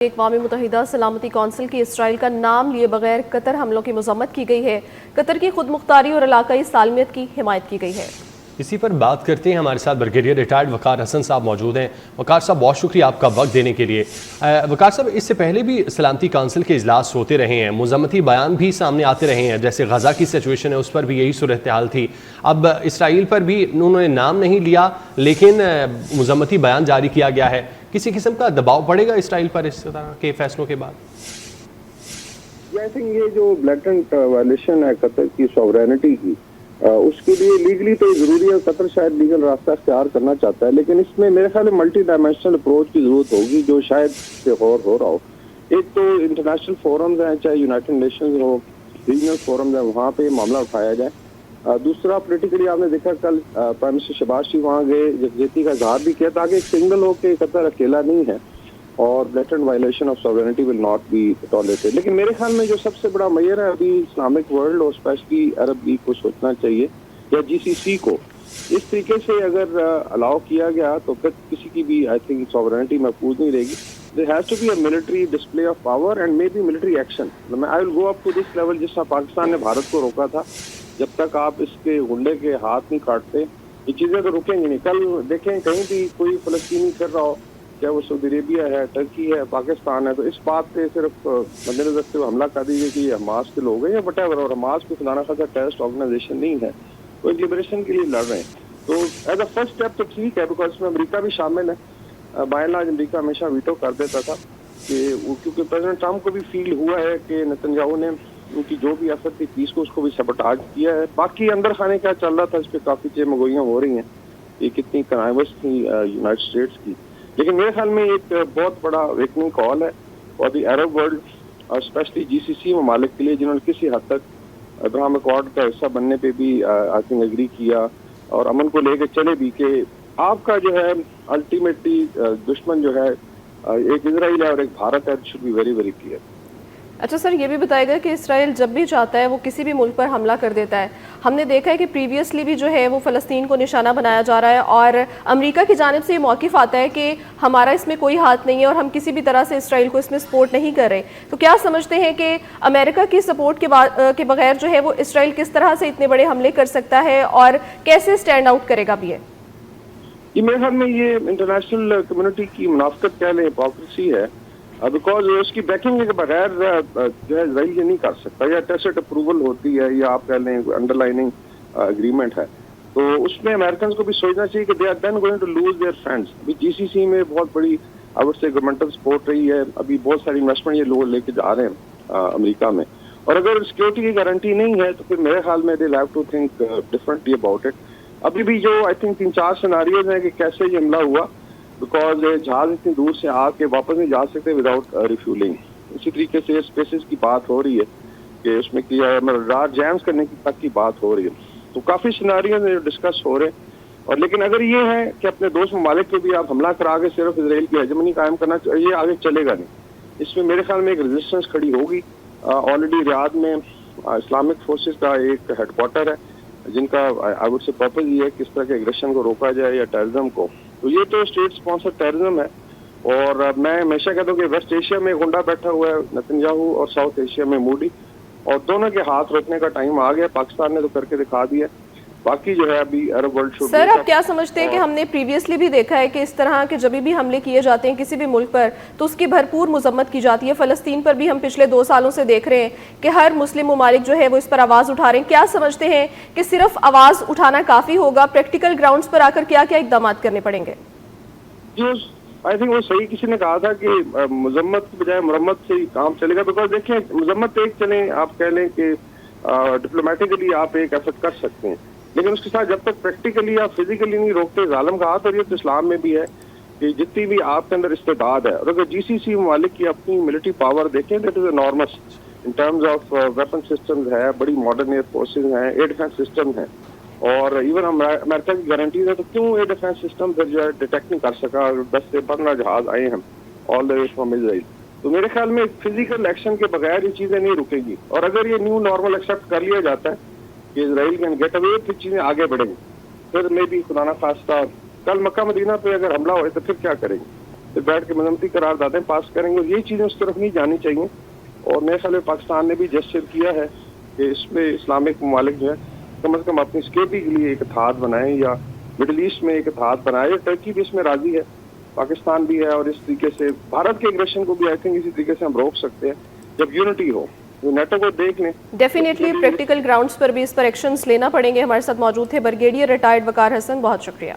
अक़वाम मुत्तहिदा सलामती कौंसिल की इसराइल का नाम लिए बगैर कतर हमलों की मज़म्मत की गई है। कतर की खुद मुख्तारी और इलाकाई सालमियत की हिमायत की गई है। इसी पर बात करते हैं। हमारे साथ ब्रिगेडियर रिटायर्ड वकार हसन साहब मौजूद हैं। वकार साहब, बहुत शुक्रिया आपका वक्त देने के लिए। वकार साहब, इससे पहले भी सलामती काउंसिल के इजलास होते रहे हैं, मुज़म्मती बयान भी सामने आते रहे हैं, जैसे गज़ा की सिचुएशन है उस पर भी यही सूरत हाल थी। अब इसराइल पर भी उन्होंने नाम नहीं लिया, लेकिन मुज़म्मती बयान जारी किया गया है। किसी किस्म का दबाव पड़ेगा इसराइल पर इस तरह के फैसलों के बाद? आई थिंक ये जो ब्लैटेंट वायलेशन है कतर की सॉवरेनिटी की, उसके लिए लीगली तो जरूरी है। कतर शायद लीगल रास्ता इख्तियार करना चाहता है, लेकिन इसमें मेरे ख्याल में मल्टी डायमेंशनल अप्रोच की जरूरत होगी, जो शायद से और हो रहा हो। एक तो इंटरनेशनल फोरम्स हैं, चाहे यूनाइटेड नेशंस हो, रीजनल फोरम्स हैं, वहाँ पे मामला उठाया जाए। दूसरा, पोलिटिकली आपने देखा कल प्राइम मिनिस्टर शहबाज शरीफ वहाँ गए, यकजहती का इजहार भी किया ताकि एक सिंगल हो के कतर अकेला नहीं है और blatant violation of sovereignty will not be tolerated. लेकिन मेरे ख्याल में जो सबसे बड़ा मेजर है अभी इस्लामिक वर्ल्ड और स्पेशली अरब लीग को सोचना चाहिए, या जीसीसी को इस तरीके से अगर अलाउ किया गया तो फिर किसी की भी आई थिंक सॉवरेनिटी महफूज नहीं रहेगी। There has to be a military display of power and maybe military action. I will go up to this level, जिस तरह पाकिस्तान ने भारत को रोका था। जब तक आप इसके गुंडे के हाथ नहीं काटते ये चीजें तो रुकेंगी नहीं। कल देखें कहीं भी कोई फलस्तीनी फिर रहा हो, चाहे वो सऊदी अरेबिया है, टर्की है, पाकिस्तान है, तो इस बात पे सिर्फ मद्देनजर रखते हुए हमला कर दीजिए कि ये हमास के लोग हैं या वटेवर। और हमास को खुदा ना खासा टेररिस्ट ऑर्गेनाइजेशन नहीं है, वो एक लिबरेशन के लिए लड़ रहे हैं। तो एज अ फर्स्ट स्टेप तो ठीक है, बिकॉज इसमें अमेरिका भी शामिल है। बाय एंड लार्ज अमेरिका हमेशा वीटो कर देता था कि क्योंकि प्रेसिडेंट ट्रम्प को भी फील हुआ है कि नेतन्याहू ने उनकी जो भी एफर्ट थी पीस को, उसको भी सबटाज किया है। बाकी अंदर खाने क्या चल रहा था इस पर काफी चेमगोइयाँ हो रही हैं, ये कितनी कनाइवस थी यूनाइटेड स्टेट्स की। लेकिन मेरे ख्याल में एक बहुत बड़ा वेकनिंग कॉल है और दी अरब वर्ल्ड और स्पेशली जीसीसी ममालिक के लिए, जिन्होंने किसी हद तक अब्राहम अकॉर्ड का हिस्सा बनने पे भी आई थिंक एग्री किया और अमन को लेकर चले भी कि आपका जो है अल्टीमेटली दुश्मन जो है एक इजराइल है और एक भारत है। Should be very very clear. अच्छा सर, ये भी बताएगा कि इसराइल जब भी चाहता है वो किसी भी मुल्क पर हमला कर देता है। हमने देखा है कि प्रीवियसली भी जो है वो फ़लस्तीन को निशाना बनाया जा रहा है और अमेरिका की जानिब से ये मौक़िफ़ आता है कि हमारा इसमें कोई हाथ नहीं है और हम किसी भी तरह से इसराइल को इसमें सपोर्ट नहीं कर रहे। तो क्या समझते हैं कि अमेरिका की सपोर्ट के बगैर जो है वो इसराइल किस तरह से इतने बड़े हमले कर सकता है और कैसे स्टैंड आउट करेगा भी है? ये मेरे ख्याल में ये इंटरनेशनल कम्युनिटी की मुनाफिकत कह लें, हिपोक्रेसी है, बिकॉज उसकी बैकिंग के बगैर जो है इसराइल ये नहीं कर सकता, या टेसिट अप्रूवल होती है या आप कह लें अंडरलाइनिंग एग्रीमेंट है। तो उसमें अमेरिकन को भी सोचना चाहिए कि they are then going to lose their friends. अभी जीसीसी में बहुत बड़ी I would say governmental support रही है, अभी बहुत सारी इन्वेस्टमेंट ये लोग लेके जा रहे हैं अमेरिका में, और अगर सिक्योरिटी की गारंटी नहीं है तो फिर मेरे ख्याल में they have to think differently about it. अभी भी जो आई थिंक 3-4 सिनारियोज हैं कि कैसे ये हमला हुआ, बिकॉज जहाज इतनी दूर से आके वापस नहीं जा सकते विदाउट रिफ्यूलिंग। इसी तरीके से स्पेसेस की बात हो रही है कि उसमें रार जैम्स करने की तक की बात हो रही है। तो काफी सिनारियो डिस्कस हो रहे हैं। और लेकिन अगर ये है कि अपने दोस्त ममालिक पे भी आप हमला करा के सिर्फ इसराइल की हेजेमनी कायम करना चाहिए, आगे चलेगा नहीं। इसमें मेरे ख्याल में एक रेजिस्टेंस खड़ी होगी। ऑलरेडी रियाद में इस्लामिक फोर्सेस का एक हेडक्वार्टर है जिनका आई वुड से पर्पज ये है किस तरह के एग्रेशन को रोका जाए या टेररिज्म को। तो ये तो स्टेट स्पॉन्सर टेररिज्म है। और मैं हमेशा कहता हूँ कि वेस्ट एशिया में गुंडा बैठा हुआ है नेतन्याहू और साउथ एशिया में मोदी, और दोनों के हाथ रोकने का टाइम आ गया। पाकिस्तान ने तो करके दिखा दिया, बाकी जो है अभी अरब वर्ल्ड शुड। सर, आप क्या समझते हैं कि हमने प्रीवियसली भी देखा है कि इस तरह के जब भी हमले किए जाते हैं किसी भी मुल्क पर तो उसकी भरपूर मजम्मत की जाती है। फ़लस्तीन पर भी हम पिछले 2 सालों से देख रहे हैं कि हर मुस्लिम ममालिक जो है वो इस पर आवाज़ उठा रहे हैं। क्या समझते हैं कि सिर्फ आवाज़ उठाना काफ़ी होगा? प्रैक्टिकल ग्राउंड्स पर आकर क्या क्या इक़दाम करने पड़ेंगे? आई थिंक वो सही किसी ने कहा था कि मजम्मत की बजाय मुरम्मत से ही काम चलेगा। बिकॉज देखिए, मजम्मत एक चले, आप कह लें कि डिप्लोमेटिकली आप एक एफर्ट कर सकते हैं, लेकिन उसके साथ जब तक प्रैक्टिकली या फिजिकली नहीं रोकते, जालिम का हाथ। और ये तो इस्लाम में भी है कि जितनी भी आपके अंदर इस्तेदाद है, और अगर जीसीसी ममालिक की अपनी मिलिट्री पावर देखें that is enormous in terms of weapon systems है, बड़ी मॉडर्न एयर फोर्सेज हैं, एयर डिफेंस सिस्टम है, और इवन अमेरिका की गारंटीज है। तो क्यों एयर डिफेंस सिस्टम फिर जो है डिटेक्ट नहीं कर सका? 10 से 15 जहाज आए हैं all the way from Israel. तो मेरे ख्याल में फिजिकल एक्शन के बगैर ये चीजें नहीं रुकेगी। और अगर ये न्यू नॉर्मल एक्सेप्ट कर लिया जाता है कि इजराइल कैन गेट अवे, फिर चीजें आगे बढ़ेंगी। फिर मे भी खुदा ना खास्ता कल मक्का मदीना पे अगर हमला हो तो फिर क्या करेंगे? फिर बैठ के मजमती करारदादें पास करेंगे, और यही चीज़ें उस तरफ नहीं जानी चाहिए। और मेरे ख्याल में पाकिस्तान ने भी जेस्चर किया है कि इसमें इस्लामिक ममालिक जो है कम से कम अपनी सिक्योरिटी के लिए एक इत्तेहाद बनाएं, या मिडल ईस्ट में एक इत्तेहाद बनाए। टर्की भी इसमें राजी है, पाकिस्तान भी है, और इस तरीके से भारत के एग्रेशन को भी आई थिंक इसी तरीके से हम रोक सकते हैं जब यूनिटी हो। नेटो को देख लें। डेफिनेटली प्रैक्टिकल ग्राउंड्स पर भी इस पर एक्शंस लेना पड़ेंगे। हमारे साथ मौजूद थे ब्रिगेडियर रिटायर्ड वकार हसन, बहुत शुक्रिया।